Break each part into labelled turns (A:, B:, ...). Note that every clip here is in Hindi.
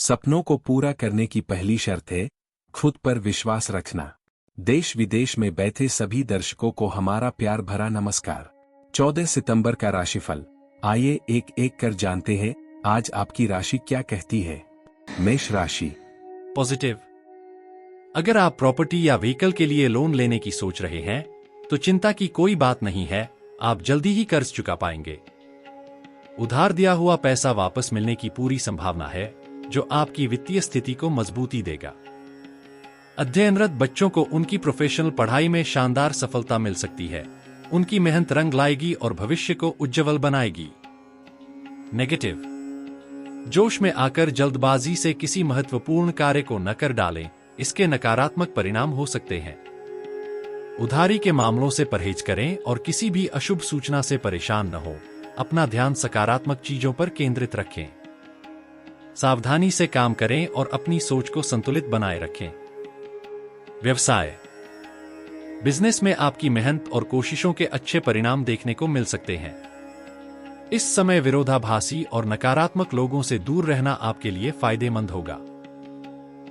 A: सपनों को पूरा करने की पहली शर्त है खुद पर विश्वास रखना। देश विदेश में बैठे सभी दर्शकों को हमारा प्यार भरा नमस्कार। 14 सितंबर का राशिफल, आइए एक एक कर जानते हैं आज आपकी राशि क्या कहती है। मेष राशि।
B: पॉजिटिव। अगर आप प्रॉपर्टी या व्हीकल के लिए लोन लेने की सोच रहे हैं तो चिंता की कोई बात नहीं है, आप जल्दी ही कर्ज चुका पाएंगे। उधार दिया हुआ पैसा वापस मिलने की पूरी संभावना है, जो आपकी वित्तीय स्थिति को मजबूती देगा। अध्ययनरत बच्चों को उनकी प्रोफेशनल पढ़ाई में शानदार सफलता मिल सकती है। उनकी मेहनत रंग लाएगी और भविष्य को उज्जवल बनाएगी। नेगेटिव। जोश में आकर जल्दबाजी से किसी महत्वपूर्ण कार्य को न कर डालें, इसके नकारात्मक परिणाम हो सकते हैं। उधारी के मामलों से परहेज करें और किसी भी अशुभ सूचना से परेशान न हो। अपना ध्यान सकारात्मक चीजों पर केंद्रित रखें। सावधानी से काम करें और अपनी सोच को संतुलित बनाए रखें। व्यवसाय। बिजनेस में आपकी मेहनत और कोशिशों के अच्छे परिणाम देखने को मिल सकते हैं। इस समय विरोधाभासी और नकारात्मक लोगों से दूर रहना आपके लिए फायदेमंद होगा।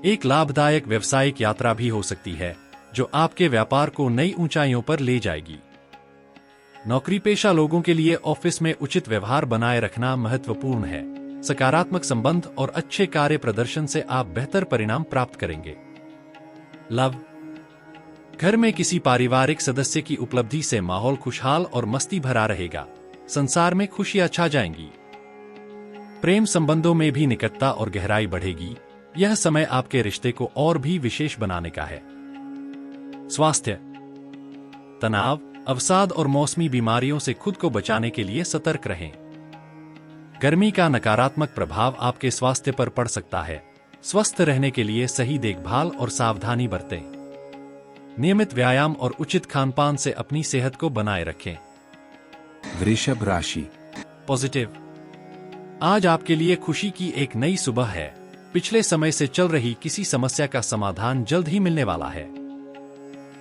B: एक लाभदायक व्यावसायिक यात्रा भी हो सकती है, जो आपके व्यापार को नई ऊंचाइयों पर ले जाएगी। नौकरी पेशा लोगों के लिए ऑफिस में उचित व्यवहार बनाए रखना महत्वपूर्ण है। सकारात्मक संबंध और अच्छे कार्य प्रदर्शन से आप बेहतर परिणाम प्राप्त करेंगे। लव। घर में किसी पारिवारिक सदस्य की उपलब्धि से माहौल खुशहाल और मस्ती भरा रहेगा। संसार में खुशियां छा जाएंगी। प्रेम संबंधों में भी निकटता और गहराई बढ़ेगी। यह समय आपके रिश्ते को और भी विशेष बनाने का है। स्वास्थ्य। तनाव, अवसाद और मौसमी बीमारियों से खुद को बचाने के लिए सतर्क रहें। गर्मी का नकारात्मक प्रभाव आपके स्वास्थ्य पर पड़ सकता है। स्वस्थ रहने के लिए सही देखभाल और सावधानी बरतें। नियमित व्यायाम और उचित खानपान से अपनी सेहत को बनाए रखें।
A: वृषभ राशि।
B: पॉजिटिव। आज आपके लिए खुशी की एक नई सुबह है। पिछले समय से चल रही किसी समस्या का समाधान जल्द ही मिलने वाला है।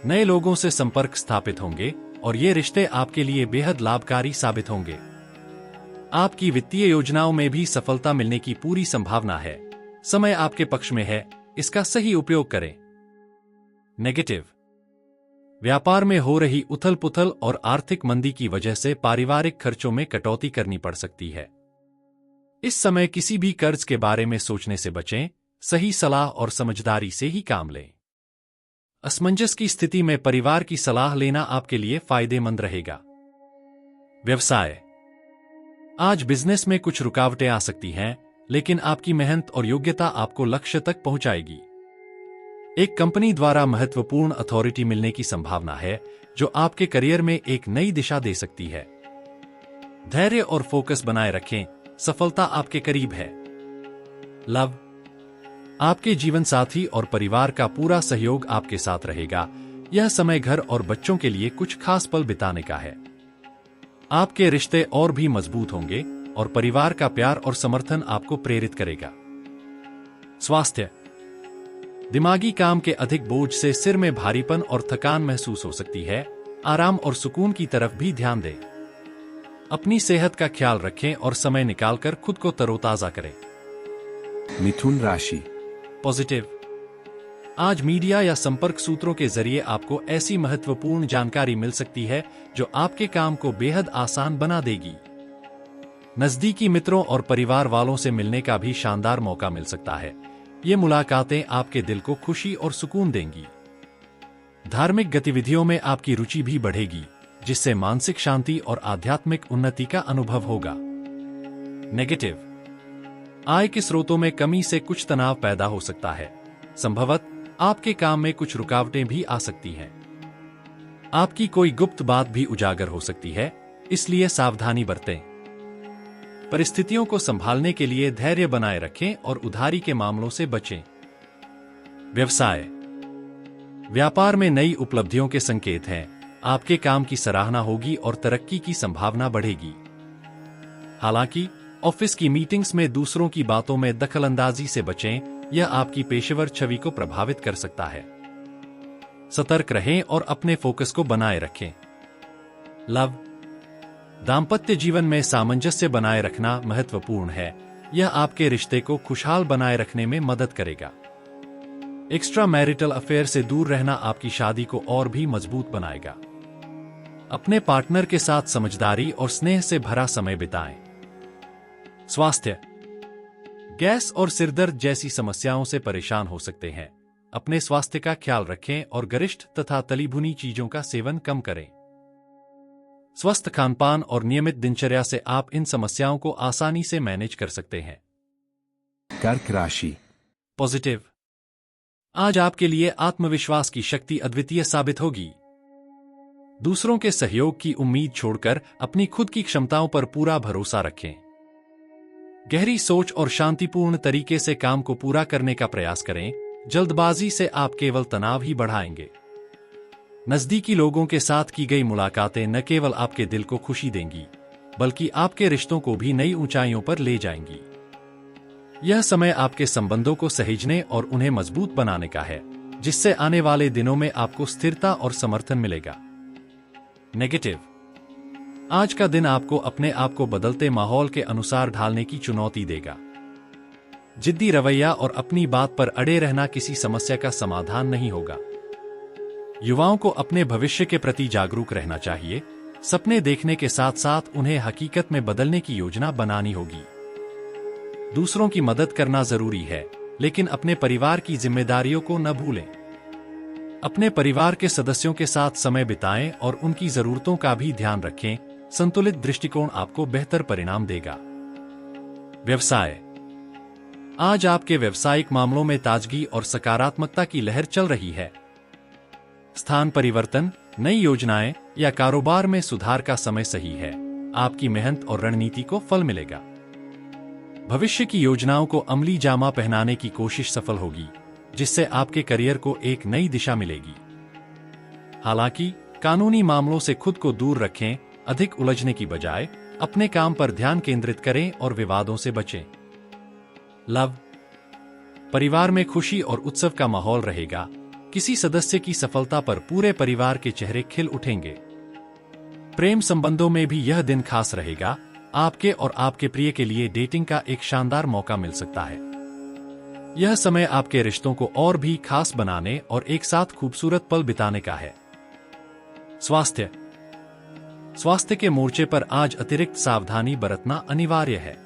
B: नए लोगों से संपर्क स्थापित होंगे और ये रिश्ते आपके लिए बेहद लाभकारी साबित होंगे। आपकी वित्तीय योजनाओं में भी सफलता मिलने की पूरी संभावना है। समय आपके पक्ष में है, इसका सही उपयोग करें। नेगेटिव। व्यापार में हो रही उथल पुथल और आर्थिक मंदी की वजह से पारिवारिक खर्चों में कटौती करनी पड़ सकती है। इस समय किसी भी कर्ज के बारे में सोचने से बचें। सही सलाह और समझदारी से ही काम लें। असमंजस की स्थिति में परिवार की सलाह लेना आपके लिए फायदेमंद रहेगा। व्यवसाय। आज बिजनेस में कुछ रुकावटें आ सकती हैं, लेकिन आपकी मेहनत और योग्यता आपको लक्ष्य तक पहुंचाएगी। एक कंपनी द्वारा महत्वपूर्ण अथॉरिटी मिलने की संभावना है, जो आपके करियर में एक नई दिशा दे सकती है। धैर्य और फोकस बनाए रखें, सफलता आपके करीब है। लव। आपके जीवन साथी और परिवार का पूरा सहयोग आपके साथ रहेगा। यह समय घर और बच्चों के लिए कुछ खास पल बिताने का है। आपके रिश्ते और भी मजबूत होंगे और परिवार का प्यार और समर्थन आपको प्रेरित करेगा। स्वास्थ्य। दिमागी काम के अधिक बोझ से सिर में भारीपन और थकान महसूस हो सकती है। आराम और सुकून की तरफ भी ध्यान दें। अपनी सेहत का ख्याल रखें और समय निकालकर खुद को तरोताजा करें।
A: मिथुन राशि।
B: पॉजिटिव। आज मीडिया या संपर्क सूत्रों के जरिए आपको ऐसी महत्वपूर्ण जानकारी मिल सकती है जो आपके काम को बेहद आसान बना देगी। नजदीकी मित्रों और परिवार वालों से मिलने का भी शानदार मौका मिल सकता है। ये मुलाकातें आपके दिल को खुशी और सुकून देंगी। धार्मिक गतिविधियों में आपकी रुचि भी बढ़ेगी, जिससे मानसिक शांति और आध्यात्मिक उन्नति का अनुभव होगा। नेगेटिव। आय के स्रोतों में कमी से कुछ तनाव पैदा हो सकता है। संभवतः आपके काम में कुछ रुकावटें भी आ सकती हैं। आपकी कोई गुप्त बात भी उजागर हो सकती है, इसलिए सावधानी बरतें। परिस्थितियों को संभालने के लिए धैर्य बनाए रखें और उधारी के मामलों से बचें। व्यवसाय। व्यापार में नई उपलब्धियों के संकेत हैं। आपके काम की सराहना होगी और तरक्की की संभावना बढ़ेगी। हालांकि ऑफिस की मीटिंग्स में दूसरों की बातों में दखलंदाजी से बचें, यह आपकी पेशेवर छवि को प्रभावित कर सकता है। सतर्क रहें और अपने फोकस को बनाए रखें। लव। दाम्पत्य जीवन में सामंजस्य बनाए रखना महत्वपूर्ण है। यह आपके रिश्ते को खुशहाल बनाए रखने में मदद करेगा। एक्स्ट्रा मैरिटल अफेयर से दूर रहना आपकी शादी को और भी मजबूत बनाएगा। अपने पार्टनर के साथ समझदारी और स्नेह से भरा समय बिताएं। स्वास्थ्य, गैस और सिरदर्द जैसी समस्याओं से परेशान हो सकते हैं। अपने स्वास्थ्य का ख्याल रखें और गरिष्ठ तथा तली भुनी चीजों का सेवन कम करें। स्वस्थ खानपान और नियमित दिनचर्या से आप इन समस्याओं को आसानी से मैनेज कर सकते हैं।
A: कर्क राशि।
B: पॉजिटिव, आज आपके लिए आत्मविश्वास की शक्ति अद्वितीय साबित होगी। दूसरों के सहयोग की उम्मीद छोड़कर अपनी खुद की क्षमताओं पर पूरा भरोसा रखें। गहरी सोच और शांतिपूर्ण तरीके से काम को पूरा करने का प्रयास करें। जल्दबाजी से आप केवल तनाव ही बढ़ाएंगे। नजदीकी लोगों के साथ की गई मुलाकातें न केवल आपके दिल को खुशी देंगी, बल्कि आपके रिश्तों को भी नई ऊंचाइयों पर ले जाएंगी। यह समय आपके संबंधों को सहेजने और उन्हें मजबूत बनाने का है, जिससे आने वाले दिनों में आपको स्थिरता और समर्थन मिलेगा। नेगेटिव, आज का दिन आपको अपने आप को बदलते माहौल के अनुसार ढालने की चुनौती देगा। जिद्दी रवैया और अपनी बात पर अड़े रहना किसी समस्या का समाधान नहीं होगा। युवाओं को अपने भविष्य के प्रति जागरूक रहना चाहिए। सपने देखने के साथ साथ उन्हें हकीकत में बदलने की योजना बनानी होगी। दूसरों की मदद करना जरूरी है, लेकिन अपने परिवार की जिम्मेदारियों को न भूलें। अपने परिवार के सदस्यों के साथ समय बिताएं और उनकी जरूरतों का भी ध्यान रखें। संतुलित दृष्टिकोण आपको बेहतर परिणाम देगा। व्यवसाय, आज आपके व्यावसायिक मामलों में ताजगी और सकारात्मकता की लहर चल रही है। स्थान परिवर्तन, नई योजनाएं या कारोबार में सुधार का समय सही है। आपकी मेहनत और रणनीति को फल मिलेगा। भविष्य की योजनाओं को अमली जामा पहनाने की कोशिश सफल होगी, जिससे आपके करियर को एक नई दिशा मिलेगी। हालांकि कानूनी मामलों से खुद को दूर रखें। अधिक उलझने की बजाय अपने काम पर ध्यान केंद्रित करें और विवादों से बचें। लव, परिवार में खुशी और उत्सव का माहौल रहेगा। किसी सदस्य की सफलता पर पूरे परिवार के चेहरे खिल उठेंगे। प्रेम संबंधों में भी यह दिन खास रहेगा। आपके और आपके प्रिय के लिए डेटिंग का एक शानदार मौका मिल सकता है। यह समय आपके रिश्तों को और भी खास बनाने और एक साथ खूबसूरत पल बिताने का है। स्वास्थ्य, स्वास्थ्य के मोर्चे पर आज अतिरिक्त सावधानी बरतना अनिवार्य है।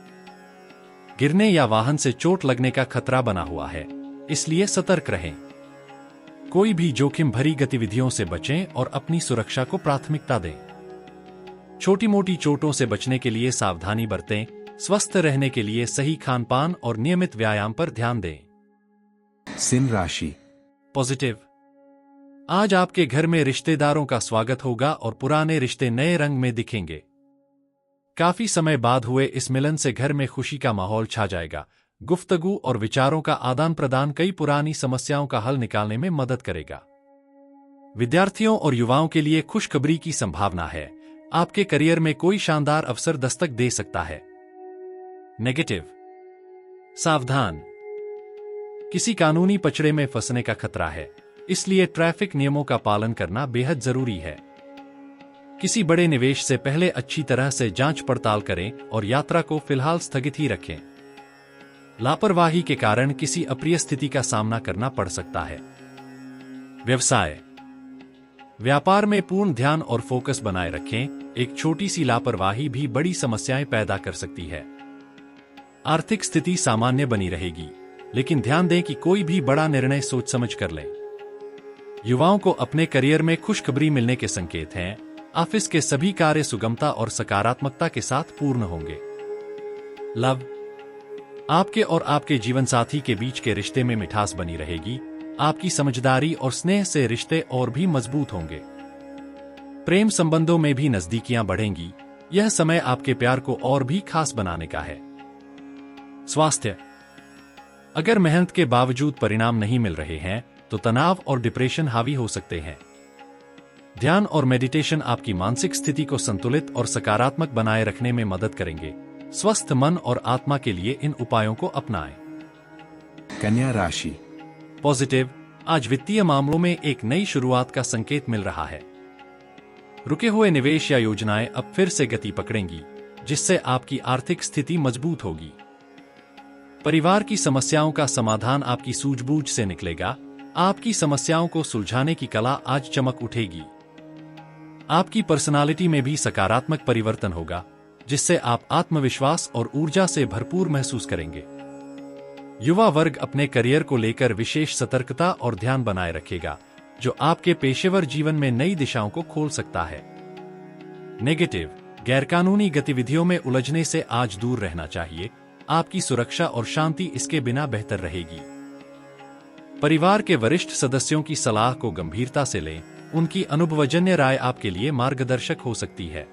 B: गिरने या वाहन से चोट लगने का खतरा बना हुआ है, इसलिए सतर्क रहें। कोई भी जोखिम भरी गतिविधियों से बचें और अपनी सुरक्षा को प्राथमिकता दें। छोटी मोटी चोटों से बचने के लिए सावधानी बरतें। स्वस्थ रहने के लिए सही खानपान और नियमित व्यायाम पर ध्यान दें।
A: सिंह राशि।
B: पॉजिटिव, आज आपके घर में रिश्तेदारों का स्वागत होगा और पुराने रिश्ते नए रंग में दिखेंगे। काफी समय बाद हुए इस मिलन से घर में खुशी का माहौल छा जाएगा। गुफ्तगू और विचारों का आदान प्रदान कई पुरानी समस्याओं का हल निकालने में मदद करेगा। विद्यार्थियों और युवाओं के लिए खुशखबरी की संभावना है। आपके करियर में कोई शानदार अवसर दस्तक दे सकता है। नेगेटिव, सावधान, किसी कानूनी पचड़े में फंसने का खतरा है, इसलिए ट्रैफिक नियमों का पालन करना बेहद जरूरी है। किसी बड़े निवेश से पहले अच्छी तरह से जांच पड़ताल करें और यात्रा को फिलहाल स्थगित ही रखें। लापरवाही के कारण किसी अप्रिय स्थिति का सामना करना पड़ सकता है। व्यवसाय, व्यापार में पूर्ण ध्यान और फोकस बनाए रखें। एक छोटी सी लापरवाही भी बड़ी समस्याएं पैदा कर सकती है। आर्थिक स्थिति सामान्य बनी रहेगी, लेकिन ध्यान दें कि कोई भी बड़ा निर्णय सोच समझ कर लें। युवाओं को अपने करियर में खुशखबरी मिलने के संकेत हैं। ऑफिस के सभी कार्य सुगमता और सकारात्मकता के साथ पूर्ण होंगे। लव, आपके और आपके जीवनसाथी के बीच के रिश्ते में मिठास बनी रहेगी। आपकी समझदारी और स्नेह से रिश्ते और भी मजबूत होंगे। प्रेम संबंधों में भी नजदीकियां बढ़ेंगी। यह समय आपके प्यार को और भी खास बनाने का है। स्वास्थ्य, अगर मेहनत के बावजूद परिणाम नहीं मिल रहे हैं तो तनाव और डिप्रेशन हावी हो सकते हैं। ध्यान और मेडिटेशन आपकी मानसिक स्थिति को संतुलित और सकारात्मक बनाए रखने में मदद करेंगे। स्वस्थ मन और आत्मा के लिए इन उपायों को अपनाएं।
A: कन्या राशि।
B: पॉजिटिव, आज वित्तीय मामलों में एक नई शुरुआत का संकेत मिल रहा है। रुके हुए निवेश या योजनाएं अब फिर से गति पकड़ेंगी, जिससे आपकी आर्थिक स्थिति मजबूत होगी। परिवार की समस्याओं का समाधान आपकी सूझबूझ से निकलेगा। आपकी समस्याओं को सुलझाने की कला आज चमक उठेगी। आपकी पर्सनालिटी में भी सकारात्मक परिवर्तन होगा, जिससे आप आत्मविश्वास और ऊर्जा से भरपूर महसूस करेंगे। युवा वर्ग अपने करियर को लेकर विशेष सतर्कता और ध्यान बनाए रखेगा, जो आपके पेशेवर जीवन में नई दिशाओं को खोल सकता है। नेगेटिव, गैरकानूनी गतिविधियों में उलझने से आज दूर रहना चाहिए। आपकी सुरक्षा और शांति इसके बिना बेहतर रहेगी। परिवार के वरिष्ठ सदस्यों की सलाह को गंभीरता से लें। उनकी अनुभवजन्य राय आपके लिए मार्गदर्शक हो सकती है।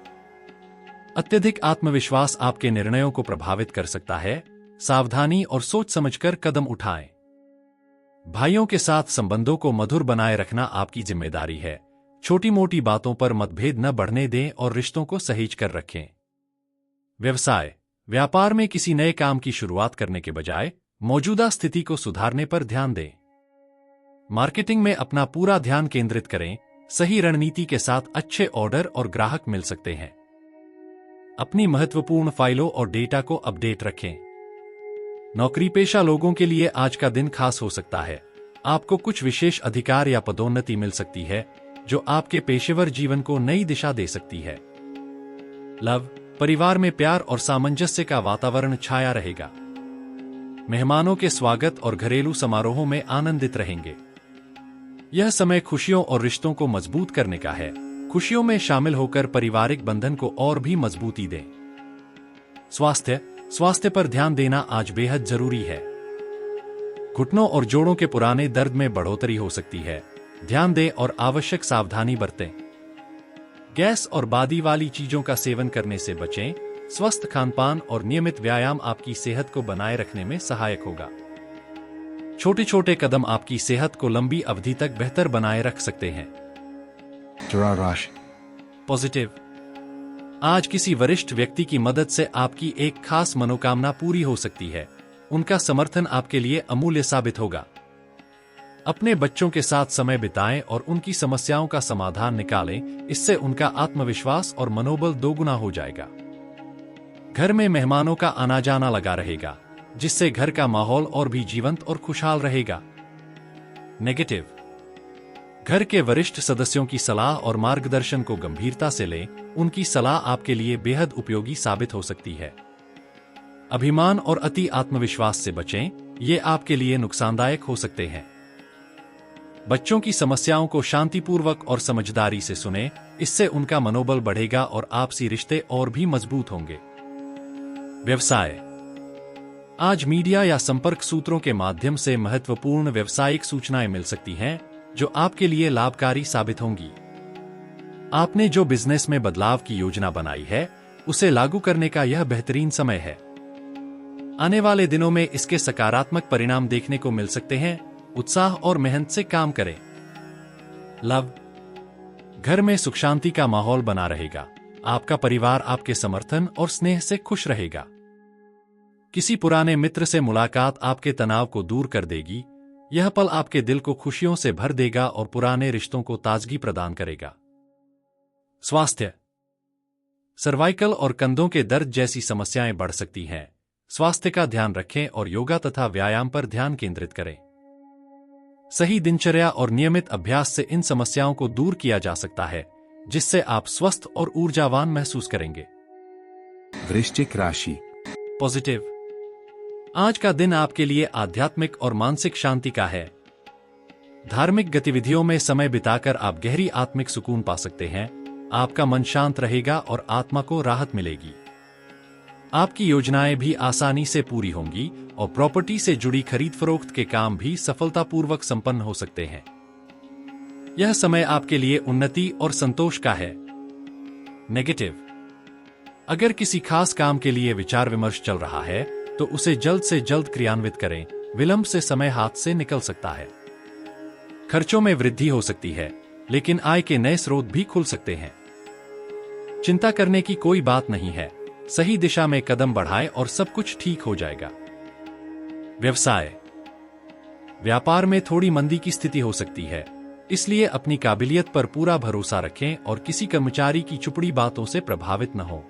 B: अत्यधिक आत्मविश्वास आपके निर्णयों को प्रभावित कर सकता है। सावधानी और सोच समझकर कदम उठाएं। भाइयों के साथ संबंधों को मधुर बनाए रखना आपकी जिम्मेदारी है। छोटी मोटी बातों पर मतभेद न बढ़ने दें और रिश्तों को सहेज कर रखें। व्यवसाय, व्यापार में किसी नए काम की शुरुआत करने के बजाय मौजूदा स्थिति को सुधारने पर ध्यान दें। मार्केटिंग में अपना पूरा ध्यान केंद्रित करें। सही रणनीति के साथ अच्छे ऑर्डर और ग्राहक मिल सकते हैं। अपनी महत्वपूर्ण फाइलों और डेटा को अपडेट रखें। नौकरी पेशा लोगों के लिए आज का दिन खास हो सकता है। आपको कुछ विशेष अधिकार या पदोन्नति मिल सकती है, जो आपके पेशेवर जीवन को नई दिशा दे सकती है। लव, परिवार में प्यार और सामंजस्य का वातावरण छाया रहेगा। मेहमानों के स्वागत और घरेलू समारोहों में आनंदित रहेंगे। यह समय खुशियों और रिश्तों को मजबूत करने का है। खुशियों में शामिल होकर पारिवारिक बंधन को और भी मजबूती दें। स्वास्थ्य पर ध्यान देना आज बेहद जरूरी है। घुटनों और जोड़ों के पुराने दर्द में बढ़ोतरी हो सकती है। ध्यान दें और आवश्यक सावधानी बरतें। गैस और बादी वाली चीजों का सेवन करने से बचें। स्वस्थ खानपान और नियमित व्यायाम आपकी सेहत को बनाए रखने में सहायक होगा। छोटे छोटे कदम आपकी सेहत को लंबी अवधि तक बेहतर बनाए रख सकते हैं। पॉजिटिव, आज किसी वरिष्ठ व्यक्ति की मदद से आपकी एक खास मनोकामना पूरी हो सकती है। उनका समर्थन आपके लिए अमूल्य साबित होगा। अपने बच्चों के साथ समय बिताएं और उनकी समस्याओं का समाधान निकालें। इससे उनका आत्मविश्वास और मनोबल दोगुना हो जाएगा। घर में मेहमानों का आना जाना लगा रहेगा, जिससे घर का माहौल और भी जीवंत और खुशहाल रहेगा। नेगेटिव, घर के वरिष्ठ सदस्यों की सलाह और मार्गदर्शन को गंभीरता से लें। उनकी सलाह आपके लिए बेहद उपयोगी साबित हो सकती है। अभिमान और अति आत्मविश्वास से बचें, ये आपके लिए नुकसानदायक हो सकते हैं। बच्चों की समस्याओं को शांतिपूर्वक और समझदारी से सुनें। इससे उनका मनोबल बढ़ेगा और आपसी रिश्ते और भी मजबूत होंगे। व्यवसाय, आज मीडिया या संपर्क सूत्रों के माध्यम से महत्वपूर्ण व्यावसायिक सूचनाएं मिल सकती हैं, जो आपके लिए लाभकारी साबित होंगी। आपने जो बिजनेस में बदलाव की योजना बनाई है, उसे लागू करने का यह बेहतरीन समय है। आने वाले दिनों में इसके सकारात्मक परिणाम देखने को मिल सकते हैं। उत्साह और मेहनत से काम करें। लव, घर में सुख शांति का माहौल बना रहेगा। आपका परिवार आपके समर्थन और स्नेह से खुश रहेगा। किसी पुराने मित्र से मुलाकात आपके तनाव को दूर कर देगी। यह पल आपके दिल को खुशियों से भर देगा और पुराने रिश्तों को ताजगी प्रदान करेगा। स्वास्थ्य, सर्वाइकल और कंधों के दर्द जैसी समस्याएं बढ़ सकती हैं। स्वास्थ्य का ध्यान रखें और योगा तथा व्यायाम पर ध्यान केंद्रित करें। सही दिनचर्या और नियमित अभ्यास से इन समस्याओं को दूर किया जा सकता है, जिससे आप स्वस्थ और ऊर्जावान महसूस करेंगे।
A: वृश्चिक राशि,
B: पॉजिटिव, आज का दिन आपके लिए आध्यात्मिक और मानसिक शांति का है। धार्मिक गतिविधियों में समय बिताकर आप गहरी आत्मिक सुकून पा सकते हैं। आपका मन शांत रहेगा और आत्मा को राहत मिलेगी। आपकी योजनाएं भी आसानी से पूरी होंगी और प्रॉपर्टी से जुड़ी खरीद फरोख्त के काम भी सफलतापूर्वक संपन्न हो सकते हैं। यह समय आपके लिए उन्नति और संतोष का है। नेगेटिव, अगर किसी खास काम के लिए विचार विमर्श चल रहा है, तो उसे जल्द से जल्द क्रियान्वित करें। विलंब से समय हाथ से निकल सकता है। खर्चों में वृद्धि हो सकती है, लेकिन आय के नए स्रोत भी खुल सकते हैं। चिंता करने की कोई बात नहीं है। सही दिशा में कदम बढ़ाएं और सब कुछ ठीक हो जाएगा। व्यवसाय, व्यापार में थोड़ी मंदी की स्थिति हो सकती है, इसलिए अपनी काबिलियत पर पूरा भरोसा रखें और किसी कर्मचारी की चुपड़ी बातों से प्रभावित न हो।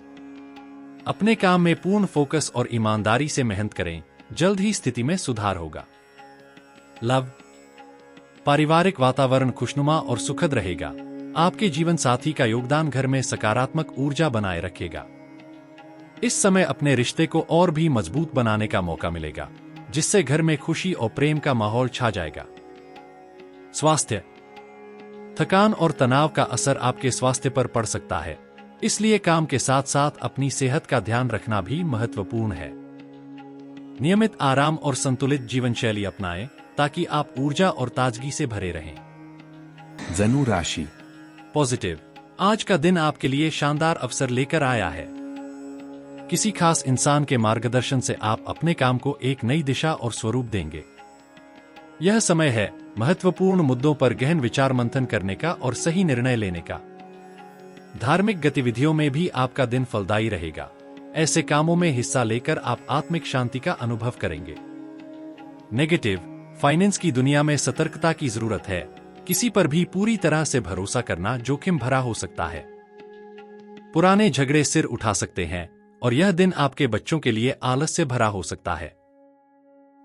B: अपने काम में पूर्ण फोकस और ईमानदारी से मेहनत करें, जल्द ही स्थिति में सुधार होगा। लव, पारिवारिक वातावरण खुशनुमा और सुखद रहेगा। आपके जीवन साथी का योगदान घर में सकारात्मक ऊर्जा बनाए रखेगा। इस समय अपने रिश्ते को और भी मजबूत बनाने का मौका मिलेगा, जिससे घर में खुशी और प्रेम का माहौल छा जाएगा। स्वास्थ्य, थकान और तनाव का असर आपके स्वास्थ्य पर पड़ सकता है, इसलिए काम के साथ साथ अपनी सेहत का ध्यान रखना भी महत्वपूर्ण है। नियमित आराम और संतुलित जीवन शैली अपनाएं ताकि आप ऊर्जा और ताजगी से भरे रहें।
A: धनु राशि।
B: पॉजिटिव, आज का दिन आपके लिए शानदार अवसर लेकर आया है। किसी खास इंसान के मार्गदर्शन से आप अपने काम को एक नई दिशा और स्वरूप देंगे। यह समय है महत्वपूर्ण मुद्दों पर गहन विचार मंथन करने का और सही निर्णय लेने का। धार्मिक गतिविधियों में भी आपका दिन फलदायी रहेगा। ऐसे कामों में हिस्सा लेकर आप आत्मिक शांति का अनुभव करेंगे। नेगेटिव, फाइनेंस की दुनिया में सतर्कता की जरूरत है। किसी पर भी पूरी तरह से भरोसा करना जोखिम भरा हो सकता है। पुराने झगड़े सिर उठा सकते हैं और यह दिन आपके बच्चों के लिए आलस्य भरा हो सकता है।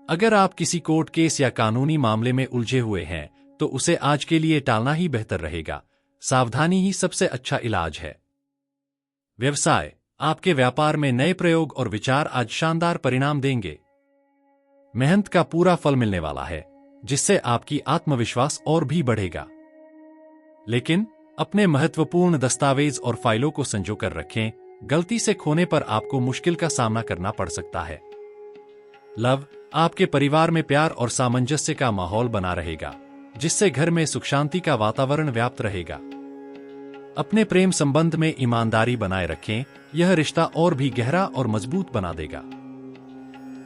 B: अगर आप किसी कोर्ट केस या कानूनी मामले में उलझे हुए हैं तो उसे आज के लिए टालना ही बेहतर रहेगा। सावधानी ही सबसे अच्छा इलाज है। व्यवसाय, आपके व्यापार में नए प्रयोग और विचार आज शानदार परिणाम देंगे। मेहनत का पूरा फल मिलने वाला है, जिससे आपकी आत्मविश्वास और भी बढ़ेगा। लेकिन अपने महत्वपूर्ण दस्तावेज और फाइलों को संजो कर रखें। गलती से खोने पर आपको मुश्किल का सामना करना पड़ सकता है। लव, आपके परिवार में प्यार और सामंजस्य का माहौल बना रहेगा, जिससे घर में सुख शांति का वातावरण व्याप्त रहेगा। अपने प्रेम संबंध में ईमानदारी बनाए रखें, यह रिश्ता और भी गहरा और मजबूत बना देगा।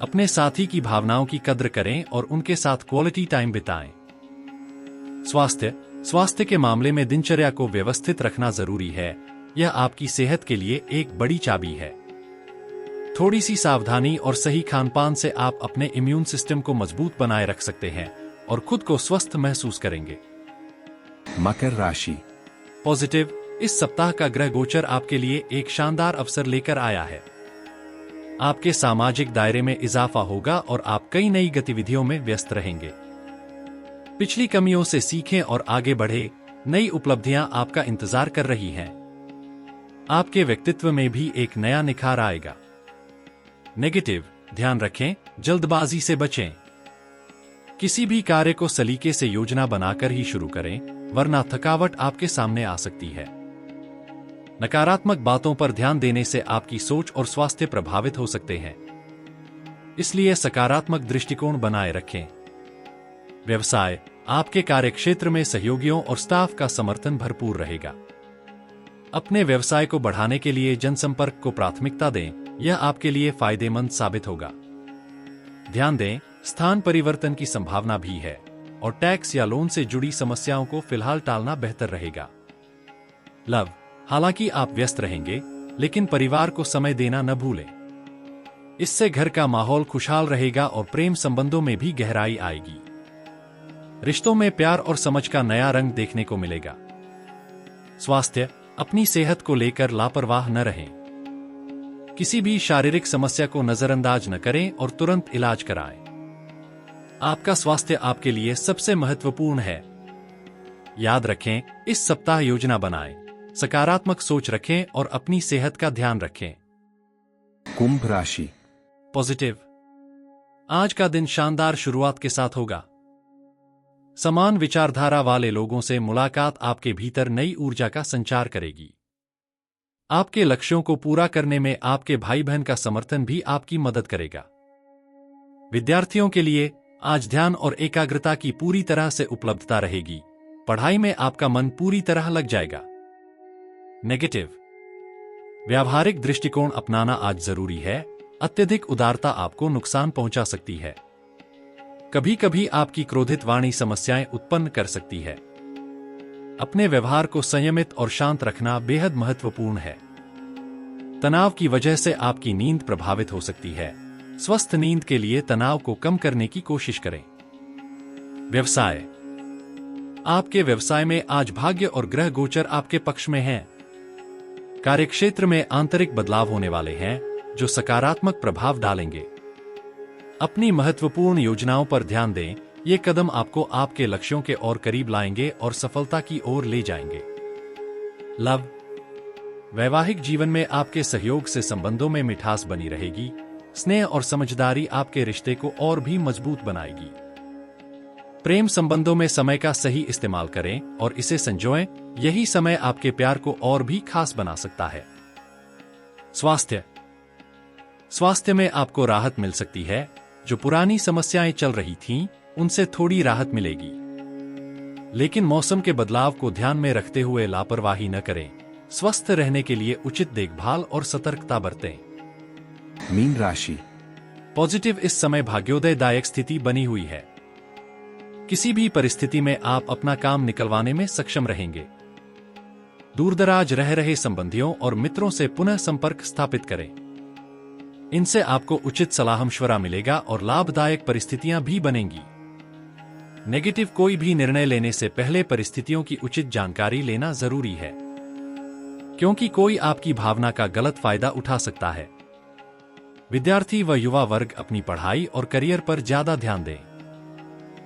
B: अपने साथी की भावनाओं की कद्र करें और उनके साथ क्वालिटी टाइम बिताएं। स्वास्थ्य के मामले में दिनचर्या को व्यवस्थित रखना जरूरी है। यह आपकी सेहत के लिए एक बड़ी चाबी है। थोड़ी सी सावधानी और सही खानपान से आप अपने इम्यून सिस्टम को मजबूत बनाए रख सकते हैं और खुद को स्वस्थ महसूस करेंगे।
A: मकर राशि।
B: पॉजिटिव, इस सप्ताह का ग्रह गोचर आपके लिए एक शानदार अवसर लेकर आया है। आपके सामाजिक दायरे में इजाफा होगा और आप कई नई गतिविधियों में व्यस्त रहेंगे। पिछली कमियों से सीखें और आगे बढ़े। नई उपलब्धियां आपका इंतजार कर रही हैं। आपके व्यक्तित्व में भी एक नया निखार आएगा। नेगेटिव, ध्यान रखें, जल्दबाजी से बचें। किसी भी कार्य को सलीके से योजना बनाकर ही शुरू करें, वरना थकावट आपके सामने आ सकती है। नकारात्मक बातों पर ध्यान देने से आपकी सोच और स्वास्थ्य प्रभावित हो सकते हैं, इसलिए सकारात्मक दृष्टिकोण बनाए रखें। व्यवसाय, आपके कार्यक्षेत्र में सहयोगियों और स्टाफ का समर्थन भरपूर रहेगा। अपने व्यवसाय को बढ़ाने के लिए जनसंपर्क को प्राथमिकता दें, यह आपके लिए फायदेमंद साबित होगा। ध्यान दें, स्थान परिवर्तन की संभावना भी है और टैक्स या लोन से जुड़ी समस्याओं को फिलहाल टालना बेहतर रहेगा। लव, हालांकि आप व्यस्त रहेंगे, लेकिन परिवार को समय देना न भूलें। इससे घर का माहौल खुशहाल रहेगा और प्रेम संबंधों में भी गहराई आएगी। रिश्तों में प्यार और समझ का नया रंग देखने को मिलेगा। स्वास्थ्य, अपनी सेहत को लेकर लापरवाह न रहें। किसी भी शारीरिक समस्या को नजरअंदाज न करें और तुरंत इलाज कराएं। आपका स्वास्थ्य आपके लिए सबसे महत्वपूर्ण है। याद रखें, इस सप्ताह योजना बनाएं, सकारात्मक सोच रखें और अपनी सेहत का ध्यान रखें।
A: कुंभ राशि।
B: पॉजिटिव, आज का दिन शानदार शुरुआत के साथ होगा। समान विचारधारा वाले लोगों से मुलाकात आपके भीतर नई ऊर्जा का संचार करेगी। आपके लक्ष्यों को पूरा करने में आपके भाई बहन का समर्थन भी आपकी मदद करेगा। विद्यार्थियों के लिए आज ध्यान और एकाग्रता की पूरी तरह से उपलब्धता रहेगी। पढ़ाई में आपका मन पूरी तरह लग जाएगा। नेगेटिव, व्यावहारिक दृष्टिकोण अपनाना आज जरूरी है। अत्यधिक उदारता आपको नुकसान पहुंचा सकती है। कभी कभी आपकी क्रोधित वाणी समस्याएं उत्पन्न कर सकती है। अपने व्यवहार को संयमित और शांत रखना बेहद महत्वपूर्ण है। तनाव की वजह से आपकी नींद प्रभावित हो सकती है। स्वस्थ नींद के लिए तनाव को कम करने की कोशिश करें। व्यवसाय, आपके व्यवसाय में आज भाग्य और ग्रह गोचर आपके पक्ष में हैं। कार्यक्षेत्र में आंतरिक बदलाव होने वाले हैं जो सकारात्मक प्रभाव डालेंगे। अपनी महत्वपूर्ण योजनाओं पर ध्यान दें, ये कदम आपको आपके लक्ष्यों के और करीब लाएंगे और सफलता की ओर ले जाएंगे। लव। वैवाहिक जीवन में आपके सहयोग से संबंधों में मिठास बनी रहेगी। स्नेह और समझदारी आपके रिश्ते को और भी मजबूत बनाएगी। प्रेम संबंधों में समय का सही इस्तेमाल करें और इसे संजोएं, यही समय आपके प्यार को और भी खास बना सकता है। स्वास्थ्य। स्वास्थ्य में आपको राहत मिल सकती है। जो पुरानी समस्याएं चल रही थीं, उनसे थोड़ी राहत मिलेगी। लेकिन मौसम के बदलाव को ध्यान में रखते हुए लापरवाही न करें। स्वस्थ रहने के लिए उचित देखभाल और सतर्कता बरतें।
A: मीन राशि।
B: पॉजिटिव। इस समय भाग्योदयदायक स्थिति बनी हुई है। किसी भी परिस्थिति में आप अपना काम निकलवाने में सक्षम रहेंगे। दूरदराज रह रहे संबंधियों और मित्रों से पुनः संपर्क स्थापित करें। इनसे आपको उचित सलाह मशवरा मिलेगा और लाभदायक परिस्थितियां भी बनेंगी। नेगेटिव। कोई भी निर्णय लेने से पहले परिस्थितियों की उचित जानकारी लेना जरूरी है, क्योंकि कोई आपकी भावना का गलत फायदा उठा सकता है। विद्यार्थी व युवा वर्ग अपनी पढ़ाई और करियर पर ज्यादा ध्यान दें।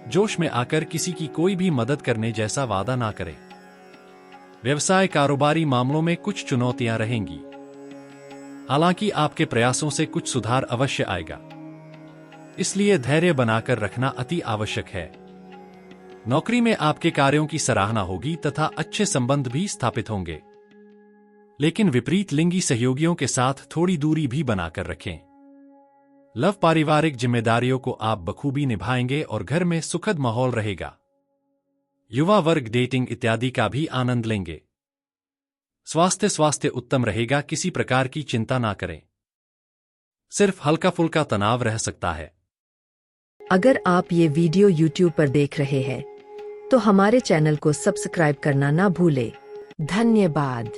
B: जोश में आकर किसी की कोई भी मदद करने जैसा वादा ना करें। व्यवसाय कारोबारी मामलों में कुछ चुनौतियां रहेंगी, हालांकि आपके प्रयासों से कुछ सुधार अवश्य आएगा, इसलिए धैर्य बनाकर रखना अति आवश्यक है। नौकरी में आपके कार्यों की सराहना होगी तथा अच्छे संबंध भी स्थापित होंगे, लेकिन विपरीत लिंगी सहयोगियों के साथ थोड़ी दूरी भी बनाकर रखें। लव। पारिवारिक जिम्मेदारियों को आप बखूबी निभाएंगे और घर में सुखद माहौल रहेगा। युवा वर्ग डेटिंग इत्यादि का भी आनंद लेंगे। स्वास्थ्य उत्तम रहेगा। किसी प्रकार की चिंता ना करें, सिर्फ हल्का फुल्का तनाव रह सकता है।
C: अगर आप ये वीडियो YouTube पर देख रहे हैं तो हमारे चैनल को सब्सक्राइब करना ना भूलें। धन्यवाद।